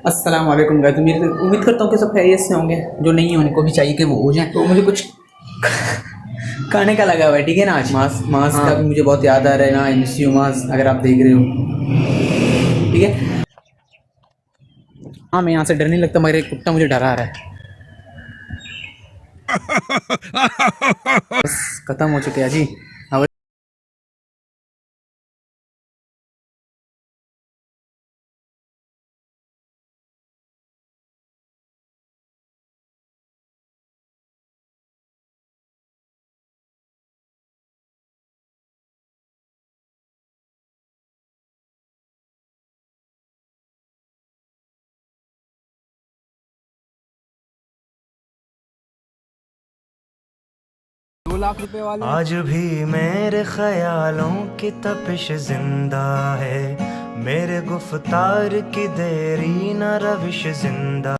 अस्सलाम वालेकुम गाइस। उम्मीद करता हूँ कि सब खैरियत से होंगे। जो नहीं है उनको भी चाहिए कि वो हो जाएं। तो मुझे कुछ खाने का लगा हुआ है, ठीक है ना। आज मास का भी मुझे बहुत याद आ रहा है ना। आई मिस यू मास, अगर आप देख रहे हो, ठीक है। हाँ, मैं यहाँ से डर नहीं लगता, मगर एक कुत्ता मुझे डरा रहा है। बस खत्म हो चुके हैं जी। ₹2 लाख वाले आज भी मेरे ख्यालों की तपिश जिंदा है, मेरे गुफ्तार की देरी न रविश जिंदा।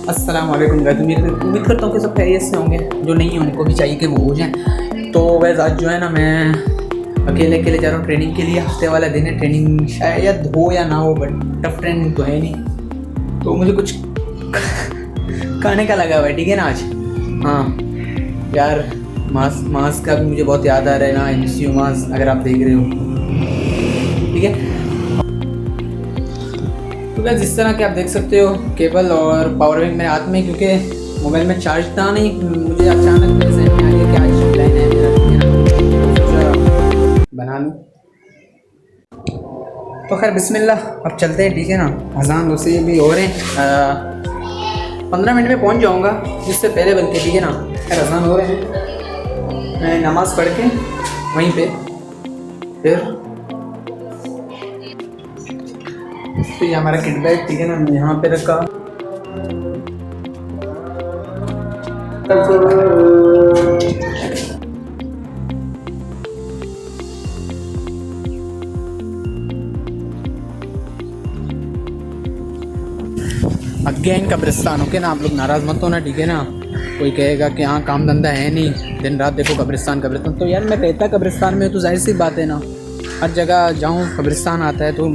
अस्सलाम वालेकुम गाइस। उम्मीद करता हूँ कि सब खैरियत से होंगे। जो नहीं है उनको भी चाहिए कि वो हो जाएं। तो वैसे आज जो है ना, मैं अकेले जा रहा हूँ ट्रेनिंग के लिए। हफ्ते वाला दिन है। ट्रेनिंग शायद हो या ना हो, बट टफ ट्रेनिंग तो है नहीं। तो मुझे कुछ खाने का लगा हुआ है, ठीक है ना आज। हाँ यार, मास का भी मुझे बहुत याद आ रहा है ना। आई मिस यू मास, अगर आप देख रहे हो, ठीक है। तो बस जिस तरह कि आप देख सकते हो, केबल और पावर बैंक मेरे हाथ में, क्योंकि मोबाइल में चार्ज था नहीं। मुझे अचानक जैसे में आ गया कि आज प्लान है मेरा, ठीक है ना। सोचा बना लूँ। तो खैर बिस्मिल्लाह, अब चलते हैं, ठीक है ना। अजान वैसे भी हो रहे हैं। 15 मिनट में पहुंच जाऊंगा, इससे पहले बल्कि, ठीक है ना। खैर अजान हो रहे हैं, मैं नमाज़ पढ़ के वहीं पे फिर तो ये हमारा किट बैग, ठीक है ना, यहाँ पे रखा। अगेन कब्रिस्तान, ओके ना। आप लोग नाराज़ मत होना, ठीक है ना। कोई कहेगा कि हाँ काम धंधा है नहीं, दिन रात देखो कब्रिस्तान। तो यार मैं रहता कब्रिस्तान में, तो जाहिर सी बात है ना, हर जगह जाऊँ कब्रिस्तान आता है, तो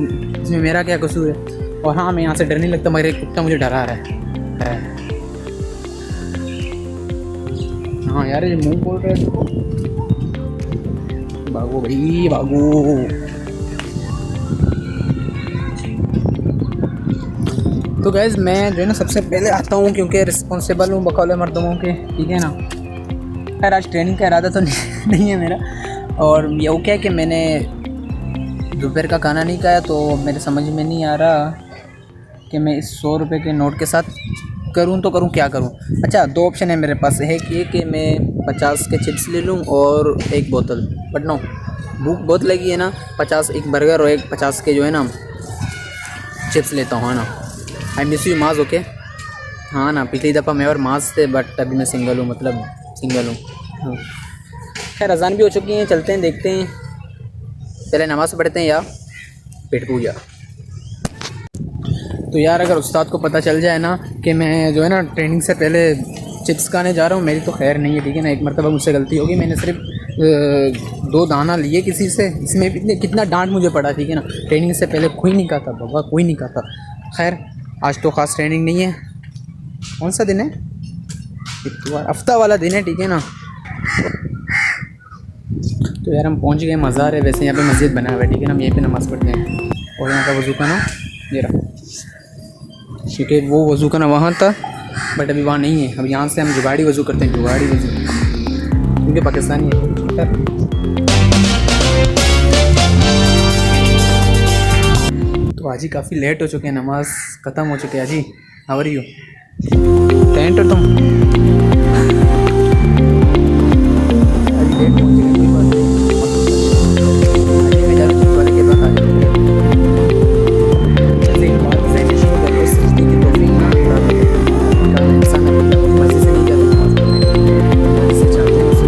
इसमें मेरा क्या कसूर है। और हाँ, मैं यहाँ से डर नहीं लगता, मगर एक कुत्ता मुझे डरा रहा है। हाँ यार, ये मुँह बोल रहे हैं, भागो भाई भागो। तो गैस, मैं जो है ना सबसे पहले आता हूँ, क्योंकि रिस्पॉन्सिबल हूँ बकौल मर्दों के, ठीक है ना। खैर आज ट्रेनिंग का इरादा तो नहीं है मेरा। और ये वो क्या है कि मैंने दोपहर का खाना नहीं खाया, तो मेरे समझ में नहीं आ रहा कि मैं इस ₹100 के नोट के साथ करूँ तो करूँ क्या करूँ। अच्छा, 2 ऑप्शन है मेरे पास। है कि मैं 50 के चिप्स ले लूँ और एक बोतल, बट नो, भूख बहुत लगी है ना। 50 एक बर्गर और एक 50 के जो है ना चिप्स लेता हूँ, है ना। I miss you mass, okay. हाँ ना, पिछली दफ़ा मैं और मास थे, बट अभी मैं सिंगल हूँ, मतलब सिंगल हूँ। हाँ। खैर अजान भी हो चुकी हैं, चलते हैं, देखते हैं। पहले नमाज़ पढ़ते हैं या पेट पूजा। तो यार, अगर उस्ताद को पता चल जाए ना कि मैं जो है ना ट्रेनिंग से पहले चिप्स खाने जा रहा हूँ, मेरी तो खैर नहीं है, ठीक है ना। एक मरतबा मुझसे गलती होगी, मैंने सिर्फ 2 दाना लिए किसी से, इसमें कितना डांट मुझे पड़ा, ठीक है ना। ट्रेनिंग से पहले कोई नहीं खाता बाबा, कोई नहीं खाता। खैर आज तो ख़ास ट्रेनिंग नहीं है। कौन सा दिन है? इतवार, हफ्ता वाला दिन है, ठीक है ना। तो यार हम पहुंच गए मज़ार है। वैसे यहाँ पे मस्जिद बना हुआ है, ठीक है ना। हम यहीं पे नमाज़ पढ़ते हैं। और यहाँ का वज़ू खाना ये रहा, क्योंकि वो वज़ू खाना वहाँ था, बट अभी वहाँ नहीं है। अब यहाँ से हम जुगाड़ी वज़ू करते हैं, जुगाड़ी वज़ू, क्योंकि पाकिस्तानी है। तो आज ही काफ़ी लेट हो चुके हैं, नमाज ख़त्म हो चुके हैं। आज ही हाउ आर यू टेंट हो तुम? आज लेट पहुँचे, कोई बात नहीं। मैं जा रहा हूँ वाले के पास, आ जाऊँ। जैसे एक बात ज़हन शुरू कर लो, सजदे की तौफीक ना कल इंसान अपनी मर्ज़ी से नहीं जाता नमाज़ पढ़ने, मर्ज़ी से चाहते हैं उसे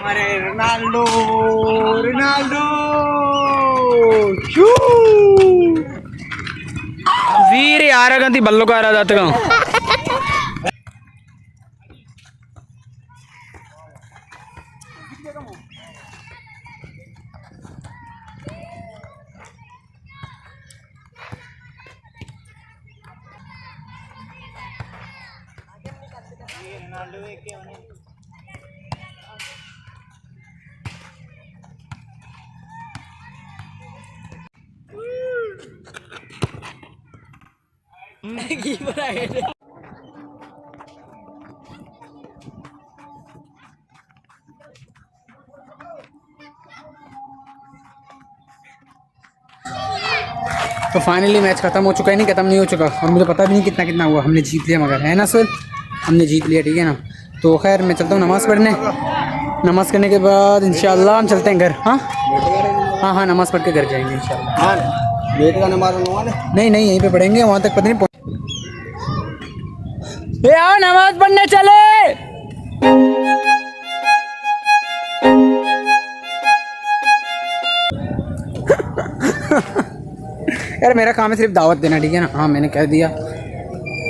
हमारे रोनाल्डो रोनाल्डो वीर आरगंती बल्लो का आराधक तो फाइनली मैच ख़त्म हो चुका है, नहीं ख़त्म नहीं हो चुका, और मुझे पता भी नहीं कितना कितना हुआ, हमने जीत लिया मगर, है ना सर, हमने जीत लिया, ठीक है ना। तो खैर मैं चलता हूँ नमाज़ पढ़ने, नमाज़ करने के बाद इंशाल्लाह हम चलते हैं घर। हाँ हाँ हाँ, नमाज़ पढ़ के घर जाएंगे इंशाल्लाह। हाँ बेटे का नमाज़ नहीं नहीं, यहीं पे पढ़ेंगे, वहाँ तक पता नहीं ये आओ नमाज़ पढ़ने चले। यार मेरा काम है सिर्फ दावत देना, ठीक है ना। हाँ मैंने कह दिया,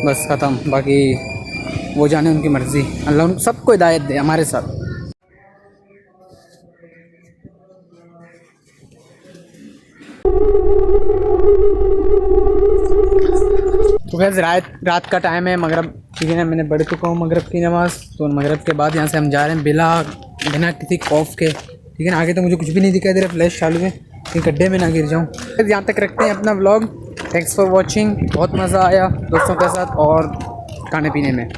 बस ख़त्म, बाकी वो जाने उनकी मर्ज़ी, अल्लाह उन सबको हिदायत दे हमारे साथ। तो गैस रात का टाइम है, मगरब, ठीक है ना, मैंने पढ़ चुका हूँ मगरब की नमाज़। तो मगरब के बाद यहाँ से हम जा रहे हैं बिना किसी खौफ के, ठीक है ना। आगे तो मुझे कुछ भी नहीं दिखाई दे रहा, फ्लैश चालू है, कहीं गड्ढे में ना गिर जाऊँ। यहाँ तक रखते हैं अपना व्लॉग। थैंक्स फॉर वॉचिंग, बहुत मज़ा आया दोस्तों के साथ और खाने पीने में।